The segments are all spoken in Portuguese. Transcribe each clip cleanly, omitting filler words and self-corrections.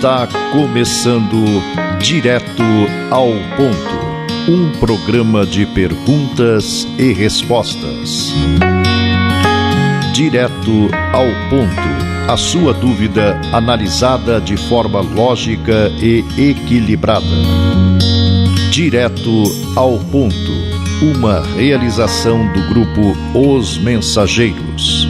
Está começando Direto ao Ponto, um programa de perguntas e respostas. Direto ao Ponto, a sua dúvida analisada de forma lógica e equilibrada. Direto ao Ponto, uma realização do grupo Os Mensageiros.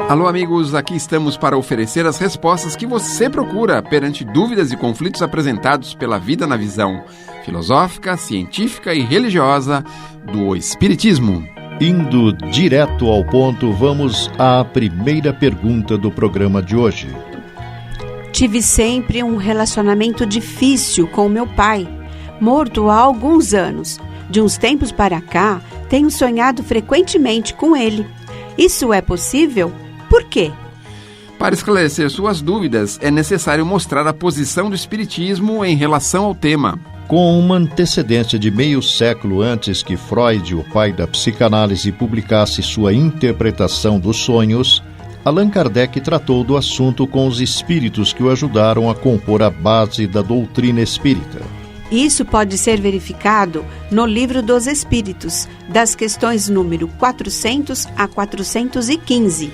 Alô amigos, aqui estamos para oferecer as respostas que você procura perante dúvidas e conflitos apresentados pela vida na visão filosófica, científica e religiosa do Espiritismo. Indo direto ao ponto, vamos à primeira pergunta do programa de hoje. Tive sempre um relacionamento difícil com meu pai, morto há alguns anos. De uns tempos para cá, tenho sonhado frequentemente com ele. Isso é possível? Por quê? Para esclarecer suas dúvidas, é necessário mostrar a posição do Espiritismo em relação ao tema. Com uma antecedência de meio século antes que Freud, o pai da psicanálise, publicasse sua interpretação dos sonhos, Allan Kardec tratou do assunto com os espíritos que o ajudaram a compor a base da doutrina espírita. Isso pode ser verificado no Livro dos Espíritos, das questões número 400 a 415.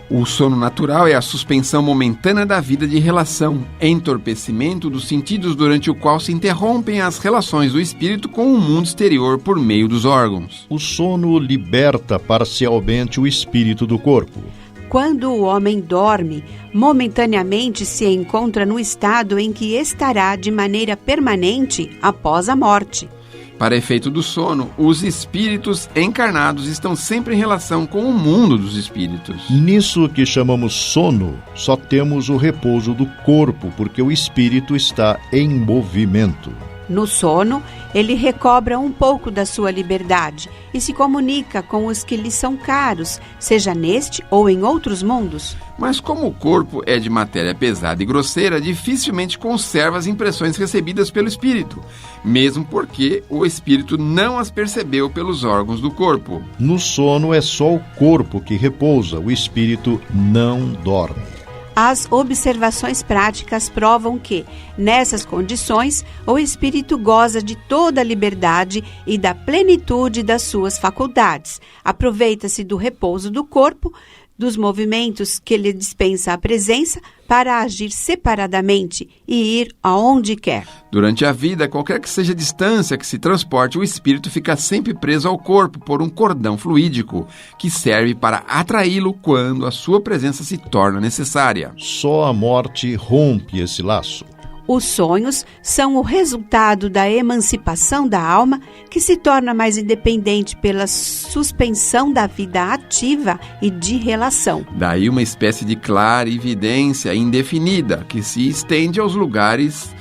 O sono natural é a suspensão momentânea da vida de relação, entorpecimento dos sentidos durante o qual se interrompem as relações do espírito com o mundo exterior por meio dos órgãos. O sono liberta parcialmente o espírito do corpo. Quando o homem dorme, momentaneamente se encontra no estado em que estará de maneira permanente após a morte. Para efeito do sono, os espíritos encarnados estão sempre em relação com o mundo dos espíritos. Nisso que chamamos sono, só temos o repouso do corpo, porque o espírito está em movimento. No sono, ele recobra um pouco da sua liberdade e se comunica com os que lhe são caros, seja neste ou em outros mundos. Mas como o corpo é de matéria pesada e grosseira, dificilmente conserva as impressões recebidas pelo espírito, mesmo porque o espírito não as percebeu pelos órgãos do corpo. No sono é só o corpo que repousa, o espírito não dorme. As observações práticas provam que, nessas condições, o espírito goza de toda a liberdade e da plenitude das suas faculdades. Aproveita-se do repouso do corpo, dos movimentos que lhe dispensa a presença, para agir separadamente e ir aonde quer. Durante a vida, qualquer que seja a distância que se transporte, o espírito fica sempre preso ao corpo por um cordão fluídico, que serve para atraí-lo quando a sua presença se torna necessária. Só a morte rompe esse laço. Os sonhos são o resultado da emancipação da alma, que se torna mais independente pela suspensão da vida ativa e de relação. Daí uma espécie de clarividência indefinida, que se estende aos lugares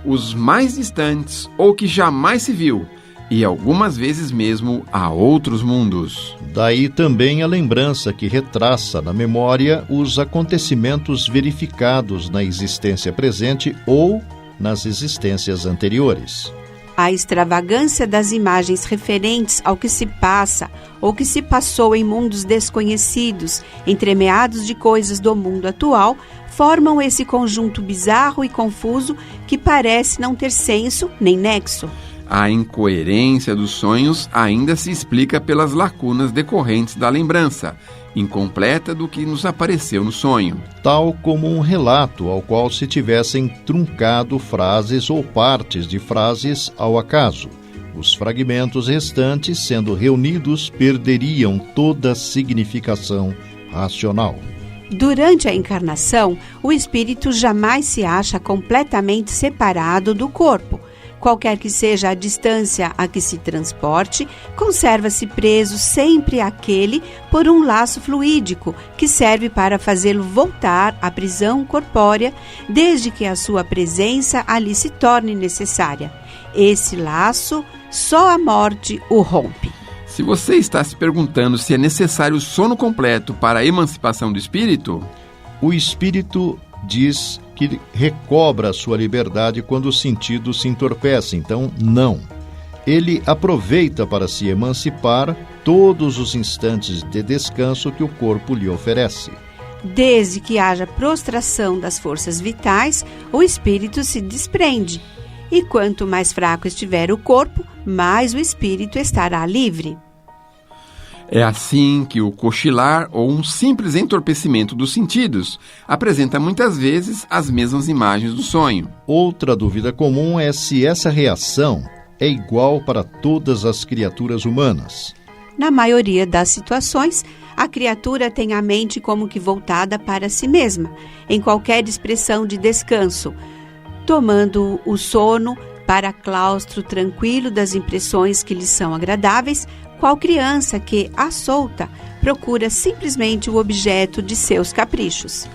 os mais distantes ou que jamais se viu, e algumas vezes mesmo a outros mundos. Daí também a lembrança que retraça na memória os acontecimentos verificados na existência presente ou nas existências anteriores. A extravagância das imagens referentes ao que se passa ou que se passou em mundos desconhecidos, entremeados de coisas do mundo atual, formam esse conjunto bizarro e confuso que parece não ter senso nem nexo. A incoerência dos sonhos ainda se explica pelas lacunas decorrentes da lembrança, incompleta do que nos apareceu no sonho. Tal como um relato ao qual se tivessem truncado frases ou partes de frases ao acaso. Os fragmentos restantes, sendo reunidos, perderiam toda a significação racional. Durante a encarnação, o espírito jamais se acha completamente separado do corpo. Qualquer que seja a distância a que se transporte, conserva-se preso sempre àquele por um laço fluídico que serve para fazê-lo voltar à prisão corpórea, desde que a sua presença ali se torne necessária. Esse laço, só a morte o rompe. Se você está se perguntando se é necessário o sono completo para a emancipação do espírito, o espírito diz que recobra a sua liberdade quando os sentidos se entorpecem, então não. Ele aproveita para se emancipar todos os instantes de descanso que o corpo lhe oferece. Desde que haja prostração das forças vitais, o espírito se desprende. E quanto mais fraco estiver o corpo, mais o espírito estará livre. É assim que o cochilar ou um simples entorpecimento dos sentidos apresenta muitas vezes as mesmas imagens do sonho. Outra dúvida comum é se essa reação é igual para todas as criaturas humanas. Na maioria das situações, a criatura tem a mente como que voltada para si mesma, em qualquer expressão de descanso, tomando o sono para claustro tranquilo das impressões que lhe são agradáveis, qual criança que, à solta, procura simplesmente o objeto de seus caprichos.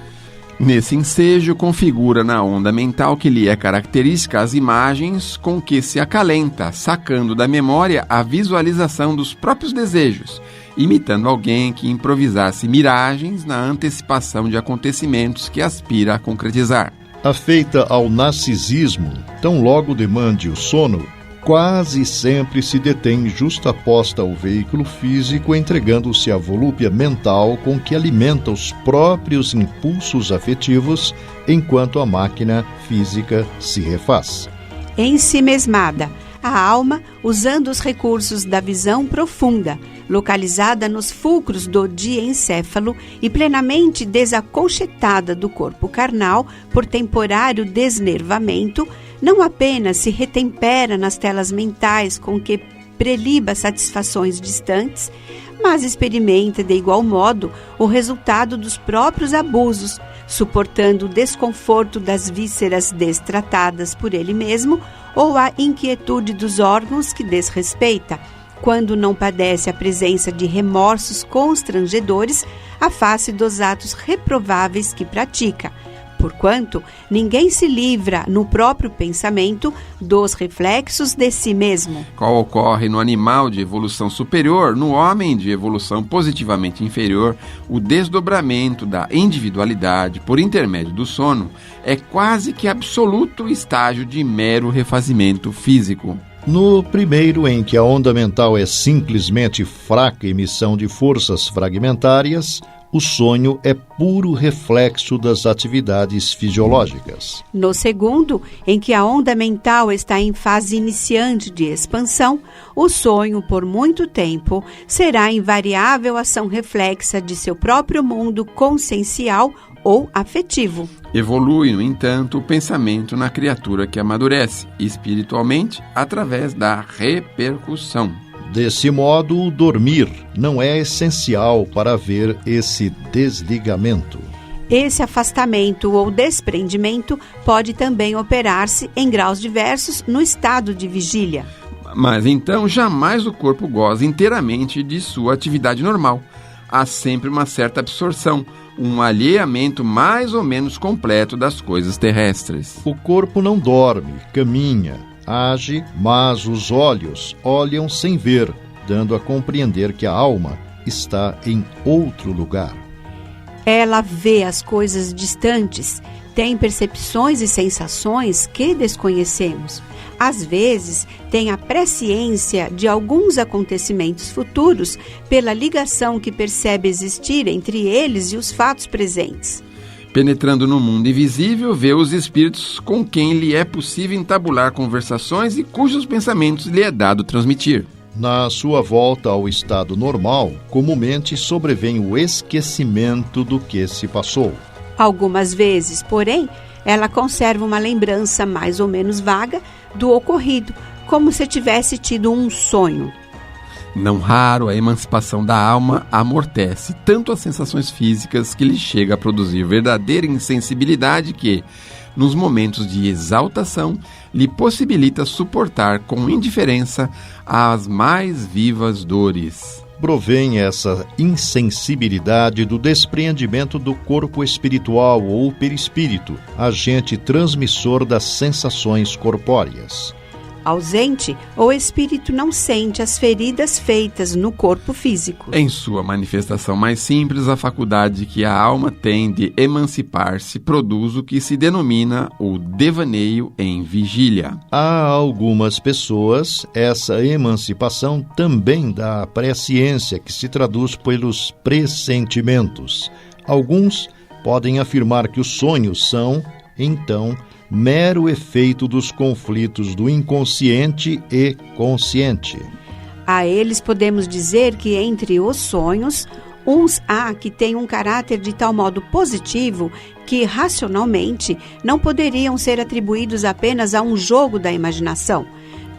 Nesse ensejo, configura na onda mental que lhe é característica as imagens com que se acalenta, sacando da memória a visualização dos próprios desejos, imitando alguém que improvisasse miragens na antecipação de acontecimentos que aspira a concretizar. Afeita ao narcisismo, tão logo demande o sono, quase sempre se detém justaposta ao veículo físico, entregando-se à volúpia mental com que alimenta os próprios impulsos afetivos, enquanto a máquina física se refaz. Ensimesmada, a alma, usando os recursos da visão profunda, localizada nos fulcros do diencéfalo e plenamente desacolchetada do corpo carnal por temporário desnervamento, não apenas se retempera nas telas mentais com que preliba satisfações distantes, mas experimenta de igual modo o resultado dos próprios abusos, suportando o desconforto das vísceras destratadas por ele mesmo ou a inquietude dos órgãos que desrespeita, quando não padece a presença de remorsos constrangedores à face dos atos reprováveis que pratica, porquanto ninguém se livra no próprio pensamento dos reflexos de si mesmo. Qual ocorre no animal de evolução superior, no homem de evolução positivamente inferior, o desdobramento da individualidade por intermédio do sono é quase que absoluto estágio de mero refazimento físico. No primeiro, em que a onda mental é simplesmente fraca emissão de forças fragmentárias, o sonho é puro reflexo das atividades fisiológicas. No segundo, em que a onda mental está em fase iniciante de expansão, o sonho, por muito tempo, será invariável ação reflexa de seu próprio mundo consciencial ou afetivo. Evolui, no entanto, o pensamento na criatura que amadurece, espiritualmente, através da repercussão. Desse modo, o dormir não é essencial para haver esse desligamento. Esse afastamento ou desprendimento pode também operar-se em graus diversos no estado de vigília. Mas então jamais o corpo goza inteiramente de sua atividade normal. Há sempre uma certa absorção, um alheamento mais ou menos completo das coisas terrestres. O corpo não dorme, caminha, age, mas os olhos olham sem ver, dando a compreender que a alma está em outro lugar. Ela vê as coisas distantes, tem percepções e sensações que desconhecemos. Às vezes, tem a presciência de alguns acontecimentos futuros pela ligação que percebe existir entre eles e os fatos presentes. Penetrando no mundo invisível, vê os espíritos com quem lhe é possível entabular conversações e cujos pensamentos lhe é dado transmitir. Na sua volta ao estado normal, comumente sobrevém o esquecimento do que se passou. Algumas vezes, porém, ela conserva uma lembrança mais ou menos vaga do ocorrido, como se tivesse tido um sonho. Não raro, a emancipação da alma amortece tanto as sensações físicas que lhe chega a produzir verdadeira insensibilidade que, nos momentos de exaltação, lhe possibilita suportar com indiferença as mais vivas dores. Provém essa insensibilidade do despreendimento do corpo espiritual ou perispírito, agente transmissor das sensações corpóreas. ausente, o espírito não sente as feridas feitas no corpo físico. Em sua manifestação mais simples, a faculdade que a alma tem de emancipar-se produz o que se denomina o devaneio em vigília. A algumas pessoas, essa emancipação também dá presciência, que se traduz pelos pressentimentos. Alguns podem afirmar que os sonhos são, então, mero efeito dos conflitos do inconsciente e consciente. A eles podemos dizer que entre os sonhos, uns há que têm um caráter de tal modo positivo que, racionalmente, não poderiam ser atribuídos apenas a um jogo da imaginação.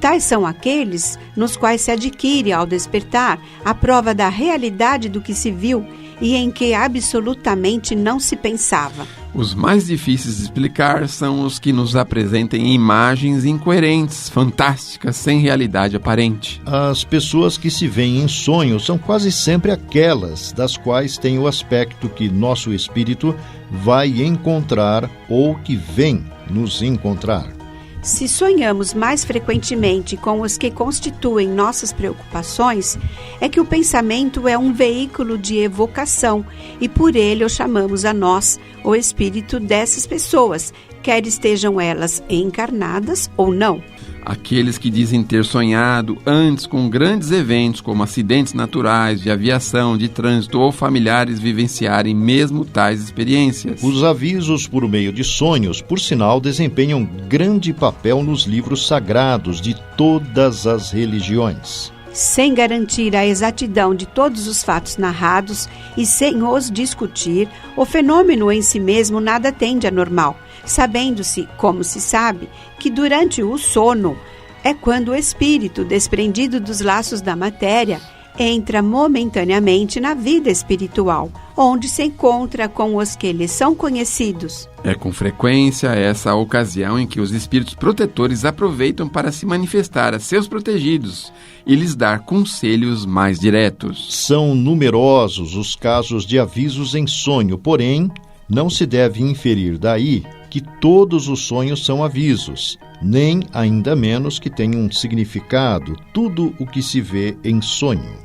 Tais são aqueles nos quais se adquire, ao despertar, a prova da realidade do que se viu e em que absolutamente não se pensava. Os mais difíceis de explicar são os que nos apresentem imagens incoerentes, fantásticas, sem realidade aparente. As pessoas que se veem em sonhos são quase sempre aquelas das quais tem o aspecto que nosso espírito vai encontrar ou que vem nos encontrar. Se sonhamos mais frequentemente com os que constituem nossas preocupações, é que o pensamento é um veículo de evocação e por ele o chamamos a nós, o espírito dessas pessoas, quer estejam elas encarnadas ou não. Aqueles que dizem ter sonhado antes com grandes eventos como acidentes naturais, de aviação, de trânsito ou familiares vivenciarem mesmo tais experiências. Os avisos por meio de sonhos, por sinal, desempenham grande papel nos livros sagrados de todas as religiões. Sem garantir a exatidão de todos os fatos narrados e sem os discutir, o fenômeno em si mesmo nada tem de anormal, sabendo-se, como se sabe, que durante o sono é quando o espírito, desprendido dos laços da matéria, entra momentaneamente na vida espiritual, onde se encontra com os que lhe são conhecidos. É com frequência essa a ocasião em que os espíritos protetores aproveitam para se manifestar a seus protegidos e lhes dar conselhos mais diretos. São numerosos os casos de avisos em sonho, porém, não se deve inferir daí que todos os sonhos são avisos, nem ainda menos que tenham um significado tudo o que se vê em sonho.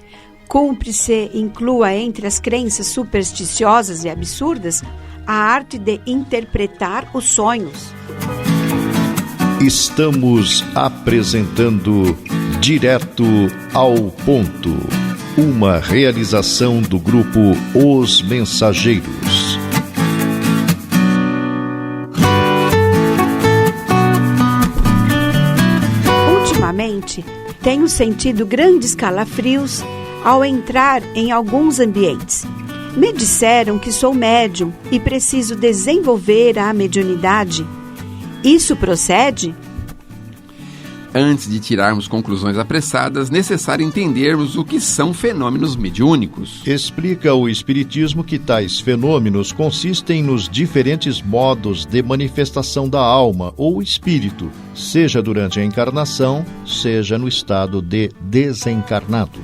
Cumpre-se inclua entre as crenças supersticiosas e absurdas a arte de interpretar os sonhos. Estamos apresentando Direto ao Ponto, uma realização do grupo Os Mensageiros. Ultimamente, tenho sentido grandes calafrios ao entrar em alguns ambientes. Me disseram que sou médium e preciso desenvolver a mediunidade. Isso procede? Antes de tirarmos conclusões apressadas, necessário entendermos o que são fenômenos mediúnicos. Explica o Espiritismo que tais fenômenos consistem nos diferentes modos de manifestação da alma ou espírito, seja durante a encarnação, seja no estado de desencarnado.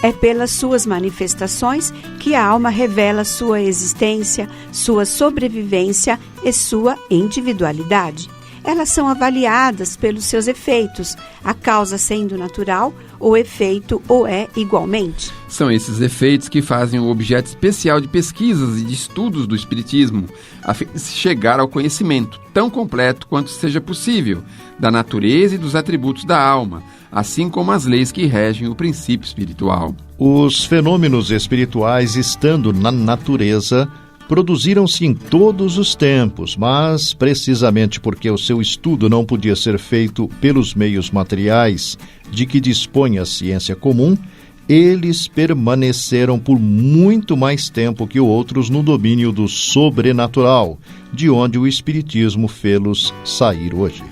É pelas suas manifestações que a alma revela sua existência, sua sobrevivência e sua individualidade. Elas são avaliadas pelos seus efeitos, a causa sendo natural, o efeito o é igualmente. São esses efeitos que fazem o objeto especial de pesquisas e de estudos do Espiritismo, a fim de chegar ao conhecimento tão completo quanto seja possível da natureza e dos atributos da alma, assim como as leis que regem o princípio espiritual. Os fenômenos espirituais, estando na natureza, produziram-se em todos os tempos, mas precisamente porque o seu estudo não podia ser feito pelos meios materiais de que dispõe a ciência comum, eles permaneceram por muito mais tempo que outros no domínio do sobrenatural, de onde o Espiritismo fê-los sair hoje.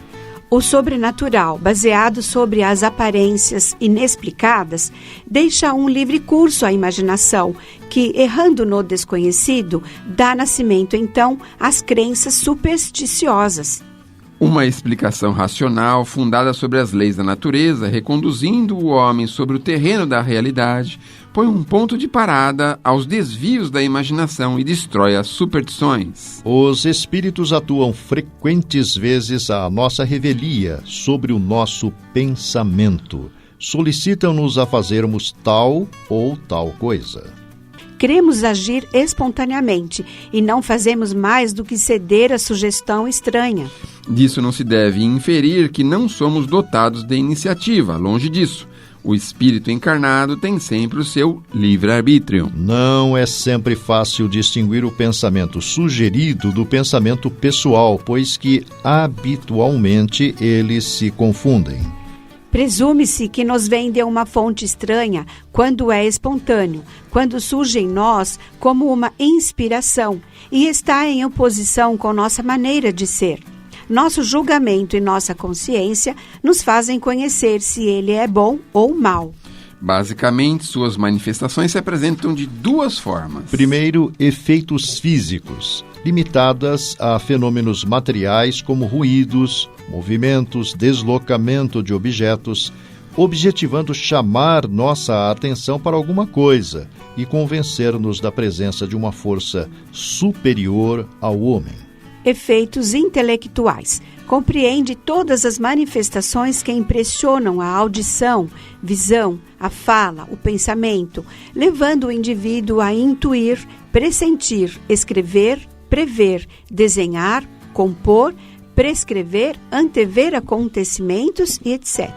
O sobrenatural, baseado sobre as aparências inexplicadas, deixa um livre curso à imaginação, que, errando no desconhecido, dá nascimento, então, às crenças supersticiosas. Uma explicação racional fundada sobre as leis da natureza, reconduzindo o homem sobre o terreno da realidade, põe um ponto de parada aos desvios da imaginação e destrói as superstições. Os espíritos atuam frequentes vezes à nossa revelia sobre o nosso pensamento. Solicitam-nos a fazermos tal ou tal coisa. Queremos agir espontaneamente e não fazemos mais do que ceder à sugestão estranha. Disso não se deve inferir que não somos dotados de iniciativa, longe disso. O espírito encarnado tem sempre o seu livre-arbítrio. Não é sempre fácil distinguir o pensamento sugerido do pensamento pessoal, pois que habitualmente eles se confundem. Presume-se que nos vem de uma fonte estranha quando é espontâneo, quando surge em nós como uma inspiração e está em oposição com nossa maneira de ser. Nosso julgamento e nossa consciência nos fazem conhecer se ele é bom ou mau. Basicamente, suas manifestações se apresentam de duas formas. Primeiro, efeitos físicos, limitadas a fenômenos materiais como ruídos, movimentos, deslocamento de objetos, objetivando chamar nossa atenção para alguma coisa e convencer-nos da presença de uma força superior ao homem. Efeitos intelectuais. Compreende todas as manifestações que impressionam a audição, visão, a fala, o pensamento, levando o indivíduo a intuir, pressentir, escrever, prever, desenhar, compor, prescrever, antever acontecimentos e etc.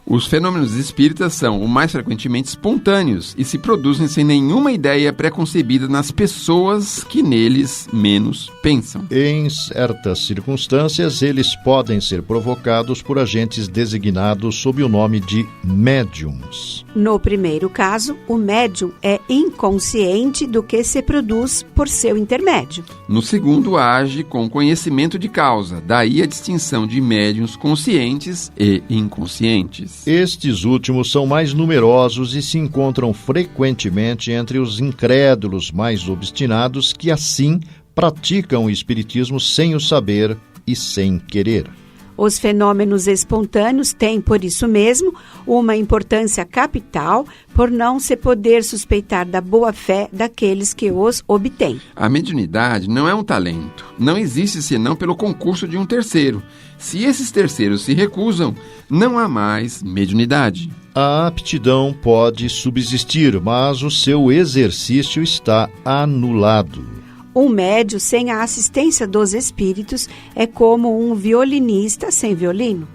Os fenômenos espíritas são, o mais frequentemente, espontâneos e se produzem sem nenhuma ideia preconcebida nas pessoas que neles menos pensam. Em certas circunstâncias, eles podem ser provocados por agentes designados sob o nome de médiums. No primeiro caso, o médium é inconsciente do que se produz por seu intermédio. No segundo, age com conhecimento de causa, daí a distinção de médiuns conscientes e inconscientes. Estes últimos são mais numerosos e se encontram frequentemente entre os incrédulos mais obstinados que, assim, praticam o espiritismo sem o saber e sem querer. Os fenômenos espontâneos têm, por isso mesmo, uma importância capital por não se poder suspeitar da boa-fé daqueles que os obtêm. A mediunidade não é um talento, não existe senão pelo concurso de um terceiro. Se esses terceiros se recusam, não há mais mediunidade. A aptidão pode subsistir, mas o seu exercício está anulado. Um médium sem a assistência dos espíritos é como um violinista sem violino.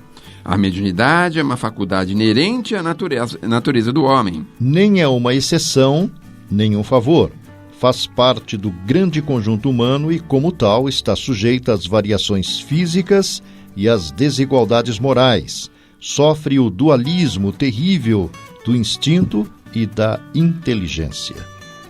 A mediunidade é uma faculdade inerente à natureza do homem. Nem é uma exceção, nem um favor. Faz parte do grande conjunto humano e, como tal, está sujeita às variações físicas e às desigualdades morais. Sofre o dualismo terrível do instinto e da inteligência.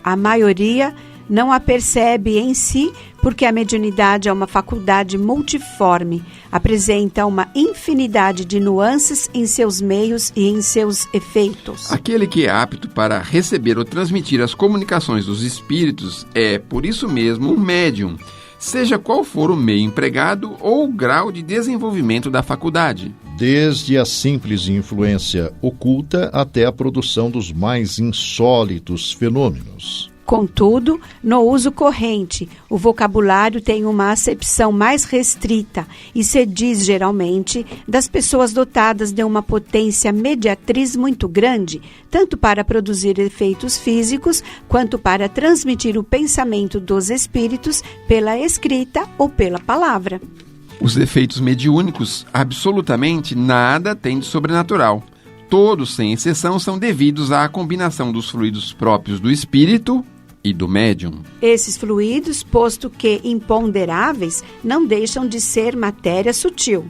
A maioria não a percebe em si porque a mediunidade é uma faculdade multiforme, apresenta uma infinidade de nuances em seus meios e em seus efeitos. Aquele que é apto para receber ou transmitir as comunicações dos espíritos é, por isso mesmo, um médium, seja qual for o meio empregado ou o grau de desenvolvimento da faculdade. Desde a simples influência oculta até a produção dos mais insólitos fenômenos. Contudo, no uso corrente, o vocabulário tem uma acepção mais restrita e se diz, geralmente, das pessoas dotadas de uma potência mediatriz muito grande, tanto para produzir efeitos físicos, quanto para transmitir o pensamento dos espíritos pela escrita ou pela palavra. Os efeitos mediúnicos, absolutamente nada têm de sobrenatural. Todos, sem exceção, são devidos à combinação dos fluidos próprios do espírito e do médium. Esses fluidos, posto que imponderáveis, não deixam de ser matéria sutil.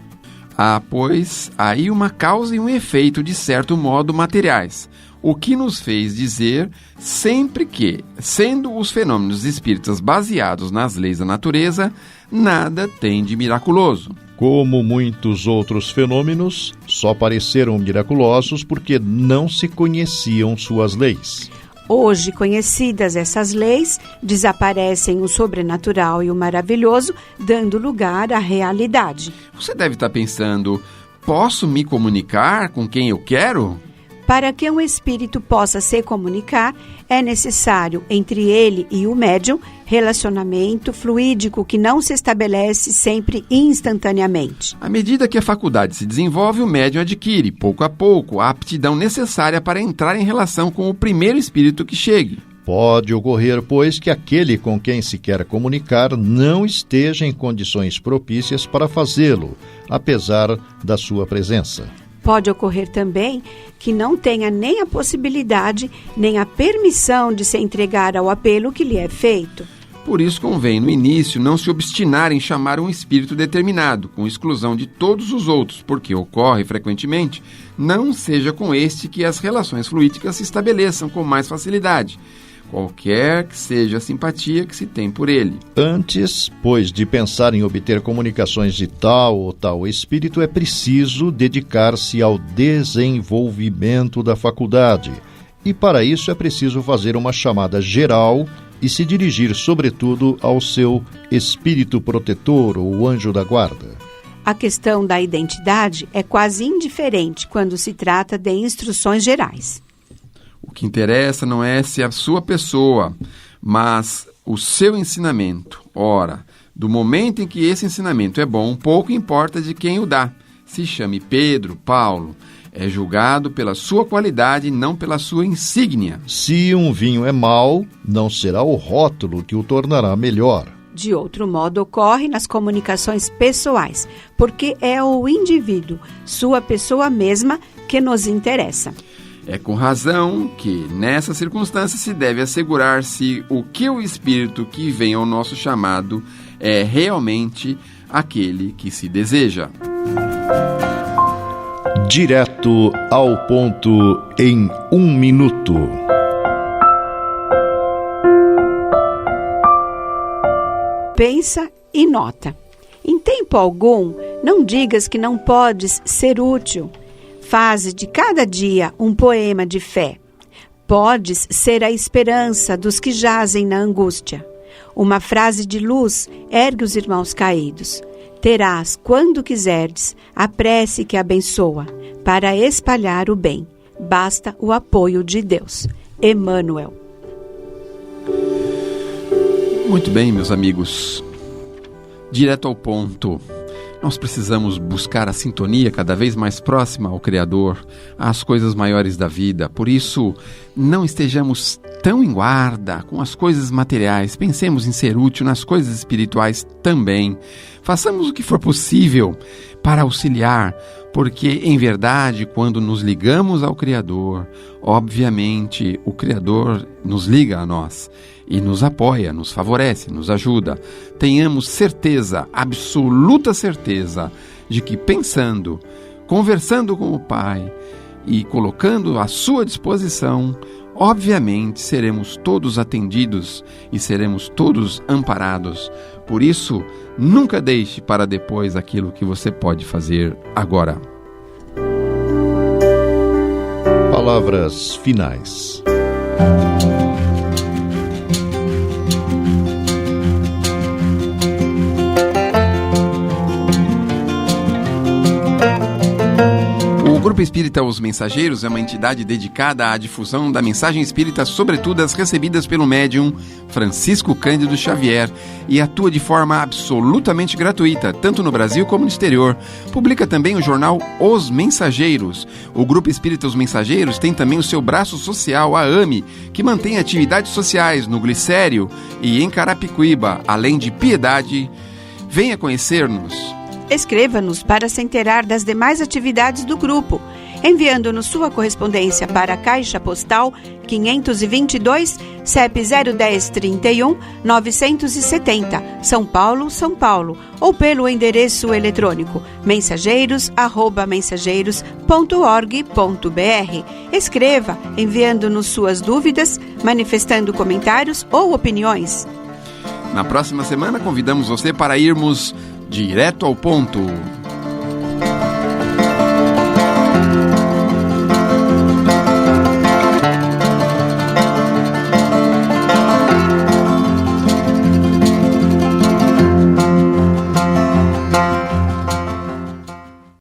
Há, pois, aí uma causa e um efeito de certo modo materiais, o que nos fez dizer sempre que, sendo os fenômenos espíritas baseados nas leis da natureza, nada tem de miraculoso. Como muitos outros fenômenos, só pareceram miraculosos porque não se conheciam suas leis. Hoje conhecidas essas leis, desaparecem o sobrenatural e o maravilhoso, dando lugar à realidade. Você deve estar pensando, posso me comunicar com quem eu quero? Para que um espírito possa se comunicar, é necessário, entre ele e o médium, relacionamento fluídico que não se estabelece sempre instantaneamente. À medida que a faculdade se desenvolve, o médium adquire, pouco a pouco, a aptidão necessária para entrar em relação com o primeiro espírito que chegue. Pode ocorrer, pois, que aquele com quem se quer comunicar não esteja em condições propícias para fazê-lo, apesar da sua presença. Pode ocorrer também que não tenha nem a possibilidade, nem a permissão de se entregar ao apelo que lhe é feito. Por isso convém, no início, não se obstinar em chamar um espírito determinado, com exclusão de todos os outros, porque ocorre frequentemente, não seja com este que as relações fluídicas se estabeleçam com mais facilidade, qualquer que seja a simpatia que se tem por ele. Antes, pois, de pensar em obter comunicações de tal ou tal espírito, é preciso dedicar-se ao desenvolvimento da faculdade. E para isso é preciso fazer uma chamada geral e se dirigir, sobretudo, ao seu espírito protetor ou anjo da guarda. A questão da identidade é quase indiferente quando se trata de instruções gerais. O que interessa não é se a sua pessoa, mas o seu ensinamento. Ora, do momento em que esse ensinamento é bom, pouco importa de quem o dá. Se chame Pedro, Paulo, é julgado pela sua qualidade e não pela sua insígnia. Se um vinho é mau, não será o rótulo que o tornará melhor. De outro modo, ocorre nas comunicações pessoais, porque é o indivíduo, sua pessoa mesma, que nos interessa. É com razão que, nessa circunstância, se deve assegurar se o que o espírito que vem ao nosso chamado é realmente aquele que se deseja. Direto ao ponto em 1 minuto. Pensa e nota. Em tempo algum, não digas que não podes ser útil. Faze de cada dia um poema de fé. Podes ser a esperança dos que jazem na angústia. Uma frase de luz ergue os irmãos caídos. Terás, quando quiserdes, a prece que abençoa, para espalhar o bem. Basta o apoio de Deus. Emmanuel. Muito bem, meus amigos. Direto ao ponto. Nós precisamos buscar a sintonia cada vez mais próxima ao Criador, às coisas maiores da vida. Por isso, não estejamos tão em guarda com as coisas materiais. Pensemos em ser útil nas coisas espirituais também. Façamos o que for possível para auxiliar, porque, em verdade, quando nos ligamos ao Criador, obviamente, o Criador nos liga a nós e nos apoia, nos favorece, nos ajuda. Tenhamos certeza, absoluta certeza, de que pensando, conversando com o Pai e colocando à sua disposição, obviamente seremos todos atendidos e seremos todos amparados. Por isso, nunca deixe para depois aquilo que você pode fazer agora. Palavras finais. O Grupo Espírita Os Mensageiros é uma entidade dedicada à difusão da mensagem espírita, sobretudo as recebidas pelo médium Francisco Cândido Xavier, e atua de forma absolutamente gratuita, tanto no Brasil como no exterior. Publica também o jornal Os Mensageiros. O Grupo Espírita Os Mensageiros tem também o seu braço social, a AME, que mantém atividades sociais no Glicério e em Carapicuíba, além de Piedade. Venha conhecer-nos. Escreva-nos para se inteirar das demais atividades do grupo, enviando-nos sua correspondência para a Caixa Postal 522, CEP 01031 970, São Paulo, São Paulo, ou pelo endereço eletrônico mensageiros@mensageiros.org.br. Escreva, enviando-nos suas dúvidas, manifestando comentários ou opiniões. Na próxima semana, convidamos você para irmos direto ao ponto.